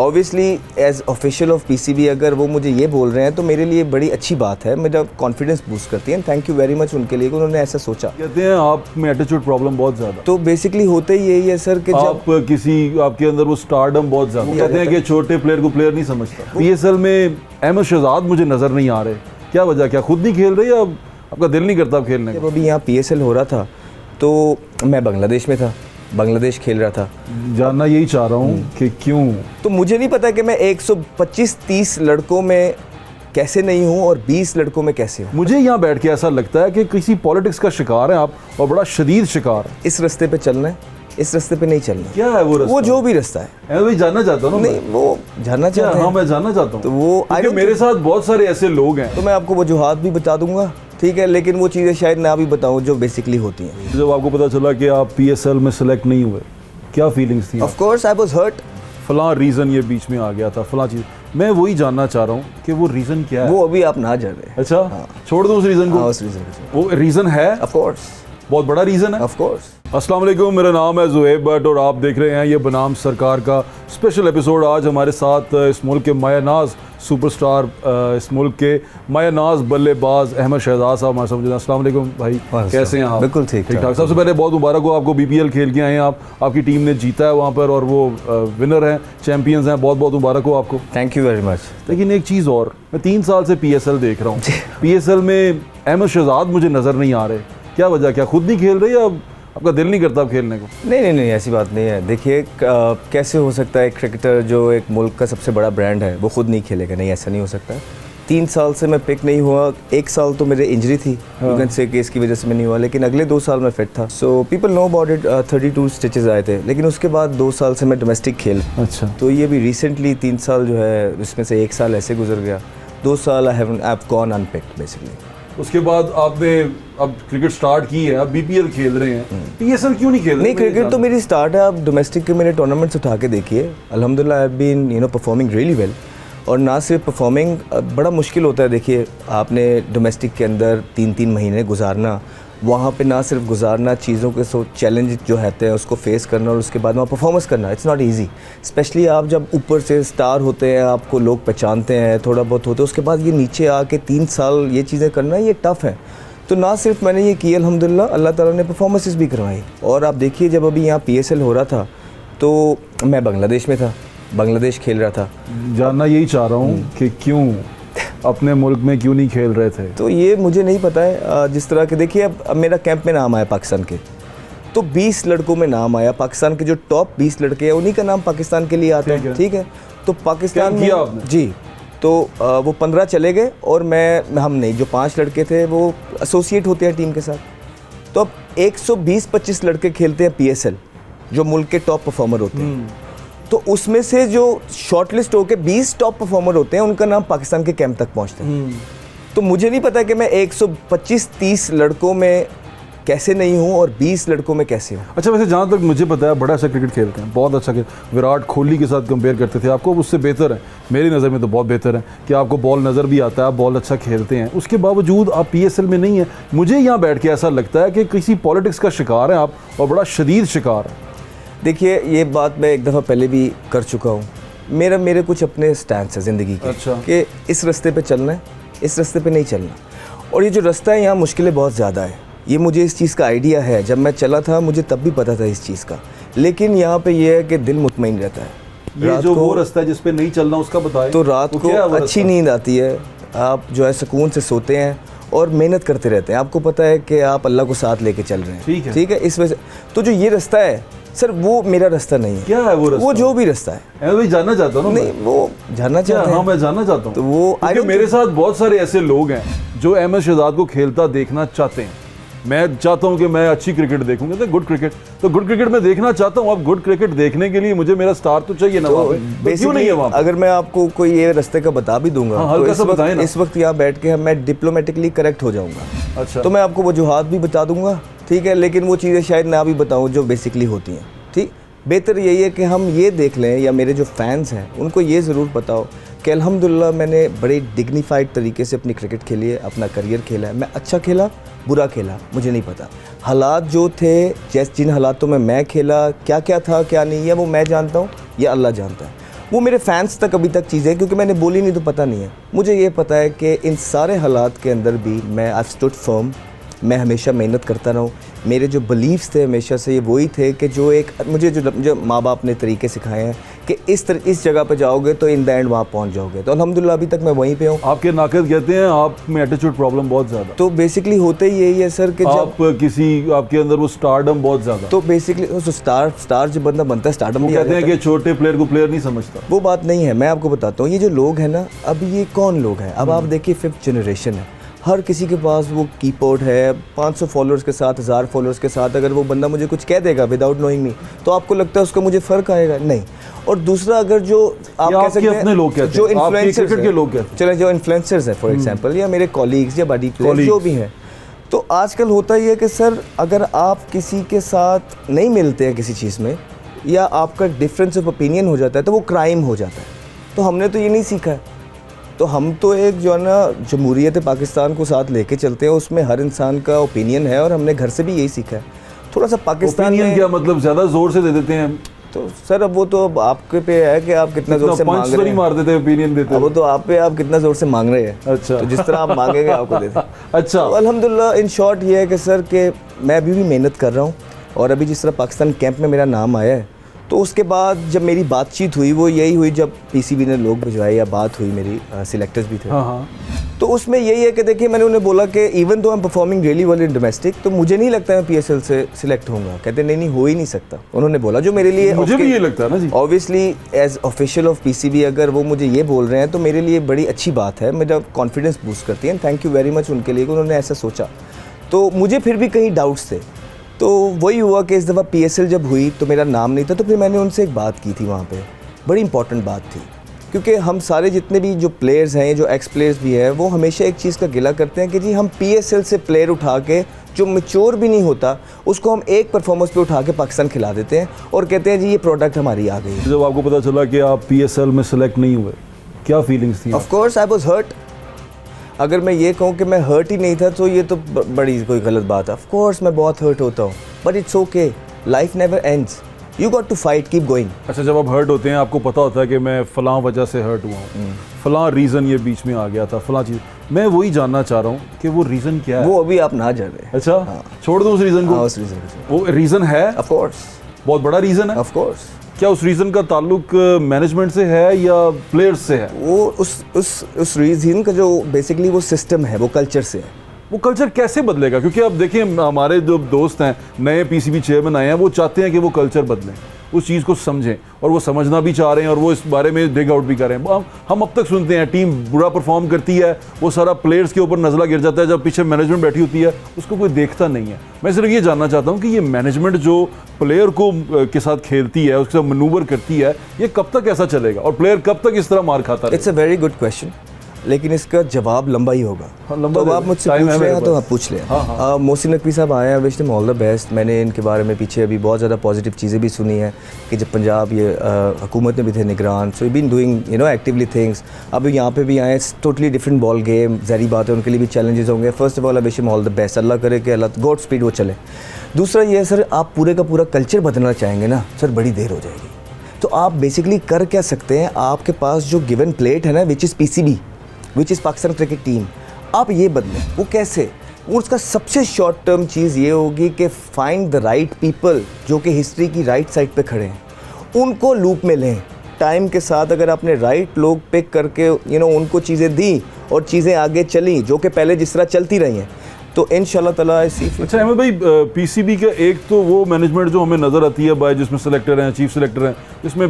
Obviously as official of PCB अगर वो मुझे ये बोल रहे हैं तो मेरे लिए बड़ी अच्छी बात है, मेरा कॉन्फिडेंस बूस्ट करती है। थैंक यू वेरी मच उनके लिए कि उन्होंने ऐसा सोचा। कहते हैं आप में एटीट्यूड प्रॉब्लम बहुत ज़्यादा, तो बेसिकली होता ही यही है सर कि आप किसी आपके अंदर वो स्टारडम बहुत ज़्यादा, कहते हैं कि छोटे प्लेयर को प्लेयर नहीं समझता। पीएसएल में अहमद शहजाद मुझे नज़र नहीं आ रहे, क्या वजह, क्या खुद नहीं खेल रहे या आपका दिल नहीं करता खेलने जब अभी यहाँ पीएसएल हो रहा था तो मैं बांग्लादेश में था, बांग्लादेश खेल रहा था। जानना यही चाह रहा हूँ कि क्यों। तो मुझे नहीं पता कि मैं 125-30 लड़कों में कैसे नहीं हूँ और 20 लड़कों में कैसे हूँ। मुझे यहाँ बैठ के ऐसा लगता है कि किसी पॉलिटिक्स का शिकार है आप, और बड़ा शदीद शिकार है। इस रास्ते पे चलना है, इस रास्ते पे नहीं चलना। क्या है वो रास्ता? वो जो भी रास्ता है मैं भाई जानना चाहता हूँ ना। नहीं वो जानना चाहता है। हाँ मैं जानना चाहता हूँ। तो वो क्योंकि मेरे साथ बहुत सारे ऐसे लोग हैं। तो मैं आपको वजूहात भी बता दूंगा, ठीक है, लेकिन वो चीज़ें शायद ना भी बताऊं जो बेसिकली होती हैं। जब आपको पता चला कि आप पीएसएल में सेलेक्ट नहीं हुए, क्या फीलिंग्स थी? Of course I was hurt. फलां रीज़न ये बीच में आ गया था, फलां चीज़, मैं वही जानना चाह रहा हूँ कि वो रीज़न क्या है। वो अभी आप ना जान रहे। अच्छा हाँ। छोड़ दो उस रीज़न को। हाँ, उस रीज़न को। वो रीज़न है ऑफ कोर्स, बहुत बड़ा रीज़न है। Of course. अस्सलाम वालेकुम, मेरा नाम है ज़ुहैब भट्ट और आप देख रहे हैं ये बनाम सरकार का स्पेशल एपिसोड। आज हमारे साथ इस मुल्क के मायानाज सुपरस्टार, इस मुल्क के मायानाज बल्लेबाज अहमद शहजाद साहब हमारे साथ। अस्सलाम वालेकुम भाई, कैसे हैं आप? बिल्कुल ठीक ठाक। सबसे पहले बहुत मुबारक हो आपको, बीपीएल खेल के आए हैं आप, आपकी टीम ने जीता है वहाँ पर और वो विनर हैं, चैम्पियंस हैं, बहुत बहुत मुबारक हो आपको। Thank you very much. लेकिन एक चीज़ और, मैं 3 साल से पीएसएल देख रहा हूँ, पीएसएल में अहमद शहजाद मुझे नज़र नहीं आ रहे, क्या वजह, क्या खुद नहीं खेल रहे या आपका दिल नहीं करता खेलने को? नहीं ऐसी बात नहीं है। देखिए कैसे हो सकता है एक क्रिकेटर जो एक मुल्क का सबसे बड़ा ब्रांड है वो खुद नहीं खेलेगा? नहीं, ऐसा नहीं हो सकता। 3 साल से मैं पिक नहीं हुआ, 1 साल तो मेरे इंजरी थी से केस की वजह से मैं नहीं हुआ, लेकिन अगले 2 साल मैं फिट था। So people know about it. 32 stitches आए थे, लेकिन उसके बाद 2 साल से मैं डोमेस्टिक खेल। अच्छा। तो ये भी रिसेंटली 3 साल जो है उसमें से 1 साल ऐसे गुजर गया, 2 साल आई हैव गॉन अनपिक्ड बेसिकली। उसके बाद आपने अब क्रिकेट स्टार्ट की है, अब बीपीएल खेल रहे हैं, पीएसएल क्यों नहीं खेल रहे? नहीं, क्रिकेट तो मेरी स्टार्ट है। आप डोमेस्टिक के मेरे टूर्नामेंट्स उठा के देखिए, अल्हम्दुलिल्लाह I have been performing really well. और ना सिर्फ परफॉर्मिंग, बड़ा मुश्किल होता है। देखिए आपने डोमेस्टिक के अंदर 3-3 महीने गुजारना, वहाँ पे ना सिर्फ गुजारना, चीज़ों के चैलेंज जो रहते हैं उसको फेस करना और उसके बाद वहाँ परफॉर्मेंस करना, इट्स नॉट इजी। स्पेशली आप जब ऊपर से स्टार होते हैं, आपको लोग पहचानते हैं, थोड़ा बहुत होते हैं, उसके बाद ये नीचे आके 3 साल ये चीज़ें करना, ये टफ़ है। तो ना सिर्फ मैंने ये किया, अल्हम्दुलिल्लाह अल्लाह ताला ने परफॉर्मेंसेस भी करवाई। और आप देखिए जब अभी यहाँ पीएसएल हो रहा था तो मैं बांग्लादेश में था, बांग्लादेश खेल रहा था। जानना यही चाह रहा हूँ कि क्यों अपने मुल्क में क्यों नहीं खेल रहे थे? तो ये मुझे नहीं पता है। जिस तरह के देखिए अब मेरा कैंप में नाम आया पाकिस्तान के, तो 20 लड़कों में नाम आया पाकिस्तान के, जो टॉप 20 लड़के हैं उन्हीं का नाम पाकिस्तान के लिए आता है, ठीक है। तो पाकिस्तान में जी, तो वो 15 चले गए और हम नहीं, जो 5 लड़के थे वो एसोसिएट होते हैं टीम के साथ। तो अब 120-25 लड़के खेलते हैं पीएसएल, जो मुल्क के टॉप परफॉर्मर होते हैं। तो उसमें से जो शॉर्टलिस्ट होकर 20 टॉप परफॉर्मर होते हैं उनका नाम पाकिस्तान के कैंप तक पहुंचते हैं। तो मुझे नहीं पता कि मैं 125-30 लड़कों में कैसे नहीं हूँ और 20 लड़कों में कैसे हूँ। अच्छा, वैसे जहाँ तक मुझे पता है बड़ा अच्छा क्रिकेट खेलते हैं, बहुत अच्छा खेल, विराट कोहली के साथ कंपेयर करते थे आपको, उससे बेहतर है मेरी नज़र में, तो बहुत बेहतर है कि आपको बॉल नज़र भी आता है, आप बॉल अच्छा खेलते हैं, उसके बावजूद आप पीएसएल में नहीं हैं। मुझे यहाँ बैठ के ऐसा लगता है कि किसी पॉलिटिक्स का शिकार है आप, और बड़ा शदीद शिकार है। देखिए ये बात मैं एक दफ़ा पहले भी कर चुका हूँ। मेरे कुछ अपने स्टैंड्स है ज़िंदगी के। अच्छा। कि इस रास्ते पे चलना है, इस रास्ते पे नहीं चलना। और ये जो रास्ता है यहाँ मुश्किलें बहुत ज़्यादा है, ये मुझे इस चीज़ का आइडिया है। जब मैं चला था मुझे तब भी पता था इस चीज़ का, लेकिन यहाँ पे ये है कि दिल मुतमईन रहता है। ये जो वो रास्ता है जिस पे नहीं चलना उसका बताएं। तो रात को अच्छी नींद आती है, आप जो है सुकून से सोते हैं और मेहनत करते रहते हैं। आपको पता है कि आप अल्लाह को साथ लेके चल रहे हैं, ठीक है। इस वजह तो जो ये रास्ता है सर, वो मेरा रास्ता नहीं है। क्या है वो रास्ता? वो जो भी रास्ता है, मैं भी जानना चाहता हूँ। नहीं वो जानना चाहता हूँ। हाँ मैं जानना चाहता हूँ। तो वो मेरे साथ बहुत सारे ऐसे लोग हैं जो अहमद शहजाद को खेलता देखना चाहते हैं। मैं चाहता हूँ कि मैं अच्छी क्रिकेट देखूंगा, तो गुड क्रिकेट, तो गुड क्रिकेट मैं देखना चाहता हूँ। अब गुड क्रिकेट देखने के लिए मुझे मेरा स्टार तो चाहिए ना। तो क्यों नहीं है वहाँ? अगर मैं आपको कोई ये रास्ते का बता भी दूंगा, हाँ, तो इस वक्त यहाँ बैठ के मैं डिप्लोमेटिकली करेक्ट हो जाऊंगा। अच्छा। तो मैं आपको वजूहात भी बता दूंगा, ठीक है, लेकिन वो चीज़ें शायद ना भी बताऊँ जो बेसिकली होती हैं, ठीक। बेहतर यही है कि हम ये देख लें, या मेरे जो फैंस हैं उनको ये ज़रूर पता हो कि अल्हम्दुलिल्लाह मैंने बड़े डिग्निफाइड तरीके से अपनी क्रिकेट खेली है, अपना करियर खेला है। मैं अच्छा खेला, बुरा खेला, मुझे नहीं पता। हालात जो थे, जिन हालातों में मैं खेला, क्या क्या था क्या नहीं है, वो मैं जानता हूँ, ये अल्लाह जानता है। वो मेरे फैंस तक अभी तक चीज़ें, क्योंकि मैंने बोली नहीं तो पता नहीं है। मुझे ये पता है कि इन सारे हालात के अंदर भी मैं आई स्टूड फर्म, मैं हमेशा मेहनत करता रहूँ। मेरे जो बिलीव्स थे हमेशा से ये वही थे कि जो एक मुझे जो माँ बाप ने तरीके सिखाए हैं कि इस जगह पे जाओगे तो इन द एंड वहाँ पहुँच जाओगे। तो अल्हम्दुलिल्लाह अभी तक मैं वहीं पे हूँ। आपके नाकद कहते हैं आप में एटीट्यूड प्रॉब्लम बहुत ज़्यादा, तो बेसिकली होते ही यही है सर कि आप किसी आपके अंदर वो स्टारडम बहुत ज़्यादा, तो बेसिकली स्टार जो बंदा बनता है स्टारडम भी कहते हैं कि छोटे प्लेयर को प्लेयर नहीं समझता। वो बात नहीं है। मैं आपको बताता हूँ, ये जो लोग हैं ना, अब ये कौन लोग हैं? अब आप देखिए 5th जनरेशन है, हर किसी के पास वो कीबोर्ड है, 500 फॉलोअर्स के साथ, 1000 फॉलोअर्स के साथ। अगर वो बंदा मुझे कुछ कह देगा विदाउट नोइंग मी, तो आपको लगता है उसका मुझे फ़र्क आएगा? नहीं। और दूसरा, अगर जो आप कह सकते हैं अपने लोग कहते हैं, जो इन्फ्लुएंसर्स के लोग कहते हैं, चले जो इन्फ्लुएंसर्स हैं फॉर एग्जांपल, या मेरे कॉलीग्स या बॉडी प्लेयर्स जो भी हैं, तो आजकल होता ही है कि सर अगर आप किसी के साथ नहीं मिलते हैं किसी चीज़ में, या आपका डिफरेंस ऑफ ओपिनियन हो जाता है, तो वो क्राइम हो जाता है। तो हमने तो ये नहीं सीखा है। तो हम तो एक जो है ना जमहूरियत पाकिस्तान को साथ लेके चलते हैं, उसमें हर इंसान का ओपिनियन है, और हमने घर से भी यही सीखा है। थोड़ा सा पाकिस्तान में क्या मतलब ज़्यादा ज़ोर से दे देते हैं? तो सर अब वो तो अब आपके पे है कि आप कितना ज़ोर से मांग रहे हैं। मार देते हैं ओपिनियन देते हैं, वो तो आप पे, आप कितना ज़ोर से मांग रहे हैं। अच्छा, तो जिस तरह आप मांगेंगे आपको दे दें। अच्छा, तो अल्हम्दुलिल्लाह इन शॉर्ट ये है कि सर कि मैं अभी भी मेहनत कर रहा हूँ, और अभी जिस तरह पाकिस्तान कैंप में मेरा नाम आया है, तो उसके बाद जब मेरी बातचीत हुई वो यही हुई जब पीसीबी ने लोग भिजवाए, या बात हुई मेरी, सिलेक्टर्स भी थे। हाँ। तो उसमें यही है कि देखिए मैंने उन्हें बोला कि even though I am performing really well in domestic, तो मुझे नहीं लगता मैं पीएसएल से सिलेक्ट होऊंगा। कहते नहीं हो ही नहीं सकता। उन्होंने बोला जो मेरे लिए, मुझे भी ये लगता है ना जी, obviously as official of PCB अगर वो मुझे ये बोल रहे हैं तो मेरे लिए बड़ी अच्छी बात है, मेरा कॉन्फिडेंस बूस्ट करती है। थैंक यू वेरी मच उनके लिए कि उन्होंने ऐसा सोचा। तो मुझे फिर भी कहीं डाउट्स थे, तो वही हुआ कि इस दफ़ा पीएसएल जब हुई तो मेरा नाम नहीं था, तो फिर मैंने उनसे एक बात की थी वहाँ पे, बड़ी इंपॉर्टेंट बात थी, क्योंकि हम सारे जितने भी जो प्लेयर्स हैं, जो एक्स प्लेयर्स भी हैं, वो हमेशा एक चीज़ का गिला करते हैं कि जी हम पीएसएल से प्लेयर उठा के जो मैच्योर भी नहीं होता उसको हम एक परफॉर्मेंस पे उठा के पाकिस्तान खिला देते हैं और कहते हैं जी ये प्रोडक्ट हमारी आ गई है। जब आपको पता चला कि आप पीएसएल में सेलेक्ट नहीं हुए, क्या फीलिंग्स थी? Of course I was hurt. अगर मैं ये कहूँ कि मैं हर्ट ही नहीं था तो ये तो बड़ी कोई गलत बात है। ऑफ कोर्स मैं बहुत हर्ट होता हूँ, but it's okay, life never ends, you got to fight, keep going. अच्छा, जब आप हर्ट होते हैं आपको पता होता है कि मैं फ़लाँ वजह से हर्ट हुआ हूँ, फ़लाँ रीज़न ये बीच में आ गया था, फ़लाँ चीज़, मैं वही जानना चाह रहा हूँ कि वो रीज़न क्या है। वो अभी आप ना जान रहे। अच्छा, हाँ। छोड़ दो उस रीज़न को। उस रीज़न वो रीज़न है, ऑफ कोर्स बहुत बड़ा रीज़न है। Of course. क्या उस रीज़न का ताल्लुक मैनेजमेंट से है या प्लेयर्स से है? वो उस रीज़न का जो बेसिकली वो सिस्टम है, वो कल्चर से है। वो कल्चर कैसे बदलेगा? क्योंकि अब देखिए हमारे जो दोस्त हैं, नए पीसीबी चेयरमैन आए हैं, वो चाहते हैं कि वो कल्चर बदलें, उस चीज़ को समझें, और वो समझना भी चाह रहे हैं और वो इस बारे में डिग आउट भी कर रहे हैं। हम अब तक सुनते हैं टीम बुरा परफॉर्म करती है, वो सारा प्लेयर्स के ऊपर नज़ला गिर जाता है, जब पीछे मैनेजमेंट बैठी होती है उसको कोई देखता नहीं है। मैं सिर्फ ये जानना चाहता हूँ कि ये मैनेजमेंट जो प्लेयर को के साथ खेलती है, उसके साथ मनूवर करती है, ये कब तक ऐसा चलेगा और प्लेयर कब तक इस तरह मार खाता है? It's a very good question, लेकिन इसका जवाब लंबा ही होगा। लंबा तो आप मुझसे पूछ रहे हैं तो आप पूछ लें। मोहसिन नकवी साहब आए हैं, wish them all the best. मैंने इनके बारे में पीछे अभी बहुत ज़्यादा पॉजिटिव चीज़ें भी सुनी हैं कि जब पंजाब ये हुकूमत में भी थे निगरान, so you been doing actively things. अब यहाँ पे भी आए, टोटली डिफरेंट बॉल गेम, ज़ाहिर बात है उनके लिए भी चैलेंजेस होंगे। First of all I wish him all the best, Allah करे कि अल्लाह गॉड स्पीड वो चले। दूसरा ये है सर, आप पूरे का पूरा कल्चर बदलना चाहेंगे ना सर, बड़ी देर हो जाएगी। तो आप बेसिकली कर क्या सकते हैं, आपके पास जो गिवन प्लेट है ना, which is PCB, which is Pakistan cricket team, आप ये बदलें। वो कैसे? उसका सबसे शॉर्ट टर्म चीज़ ये होगी कि फाइंड द राइट पीपल जो कि हिस्ट्री की राइट साइड पे खड़े हैं, उनको लूप में लें। टाइम के साथ अगर आपने राइट लोग पिक करके उनको चीज़ें दी और चीज़ें आगे चली जो कि पहले जिस तरह चलती रही हैं, तो इंशाल्लाह ताला इसी। अच्छा अहमद भाई, पीसीबी का एक तो वो मैनेजमेंट जो हमें नज़र आती है बाय, जिसमें सेलेक्टर हैं, चीफ सेलेक्टर हैं, जिसमें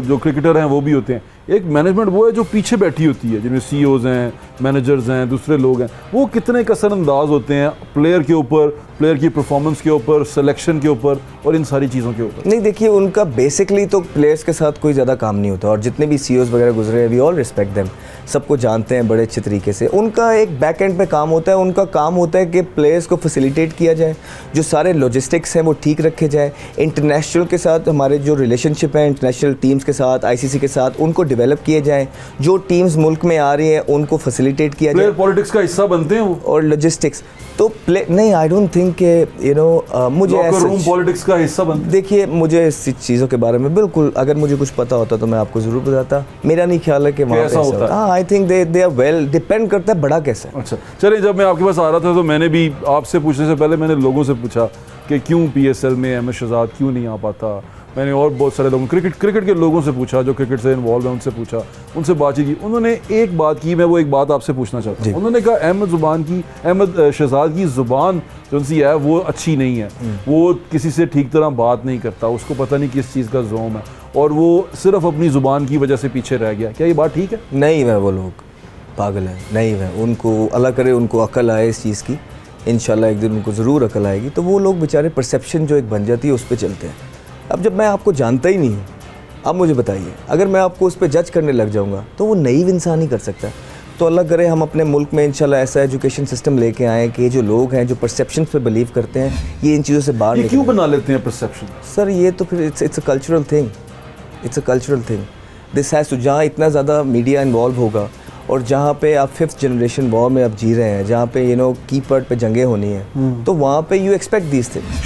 जो क्रिकेटर हैं वो भी होते हैं। एक मैनेजमेंट वो है जो पीछे बैठी होती है, जिनमें सीईओज़ हैं, मैनेजर्स हैं, दूसरे लोग हैं। वो कितने कसरअंदाज होते हैं प्लेयर के ऊपर, प्लेयर की परफॉर्मेंस के ऊपर, सिलेक्शन के ऊपर और इन सारी चीज़ों के ऊपर। नहीं देखिए, उनका बेसिकली तो प्लेयर्स के साथ कोई ज़्यादा काम नहीं होता, और जितने भी सीईओज़ वगैरह गुजरे हैं, वी ऑल रिस्पेक्ट देम, सबको जानते हैं बड़े अच्छे तरीके से। उनका एक बैक एंड पे काम होता है, उनका काम होता है कि प्लेयर्स को फैसिलिटेट किया जाए, जो सारे लॉजिस्टिक्स हैं वो ठीक रखे जाए, इंटरनेशनल के साथ हमारे जो रिलेशनशिप है इंटरनेशनल टीम्स के साथ, आईसीसी के साथ, उनको डेवलप किए जाएँ, जो टीम्स मुल्क में आ रही हैं उनको फैसिलिटेट किया जाए। पॉलिटिक्स का हिस्सा बनते हैं वो, और लॉजिस्टिक्स तो नहीं, आई डोंट थिंक थिंक कि मुझे लॉकर रूम पॉलिटिक्स का हिस्सा बनते हैं। देखिए, मुझे इस चीज़ों के बारे में बिल्कुल, अगर मुझे कुछ पता होता तो मैं आपको ज़रूर बताता। मेरा नहीं ख्याल है कि वहाँ पे ऐसा होता है। हाँ, I think they are well, depend करता है बड़ा कैसा है। अच्छा, चलिए, जब मैं आपके पास आ रहा था तो मैंने भी आपसे पूछने से पहले मैंने लोगों से पूछा कि क्यों PSL में अहमद शहजाद क्यों नहीं आ पाता। मैंने और बहुत सारे लोगों क्रिकेट के लोगों से पूछा, जो क्रिकेट से इन्वॉल्व है, उनसे पूछा, उनसे बातचीत की। उन्होंने एक बात की, मैं वो एक बात आपसे पूछना चाहता हूँ। उन्होंने कहा अहमद शहजाद की ज़ुबान जो सी है वो अच्छी नहीं है, वो किसी से ठीक तरह बात नहीं करता, उसको पता नहीं किस चीज़ का ज़ोम है, और वो सिर्फ अपनी ज़ुबान की वजह से पीछे रह गया। क्या ये बात ठीक है? नहीं है, वो लोग पागल हैं, नहीं है। उनको अल्लाह करे उनको अकल आए इस चीज़ की, इंशाल्लाह एक दिन उनको ज़रूर अकल आएगी। तो वो लोग बेचारे परसेप्शन जो एक बन जाती है उस पर चलते हैं। अब जब मैं आपको जानता ही नहीं हूँ, अब मुझे बताइए, अगर मैं आपको उस पर जज करने लग जाऊँगा तो वो नईव इंसान ही कर सकता है। तो अल्लाह करे हम अपने मुल्क में इंशाल्लाह ऐसा एजुकेशन सिस्टम लेके आएँ कि जो लोग हैं जो परसेप्शन पे बिलीव करते हैं, ये इन चीज़ों से बाहर ये निकलें। क्यों बना लेते हैं परसेप्शन? सर ये तो फिर it's a cultural thing, it's a cultural thing. This has to, जहाँ इतना ज़्यादा मीडिया इन्वॉल्व होगा और जहाँ पे आप 5th जनरेशन वॉर में आप जी रहे हैं, जहाँ पे कीपैड पे जंगें होनी है, तो वहाँ पे यू एक्सपेक्ट दीज थिंग्स।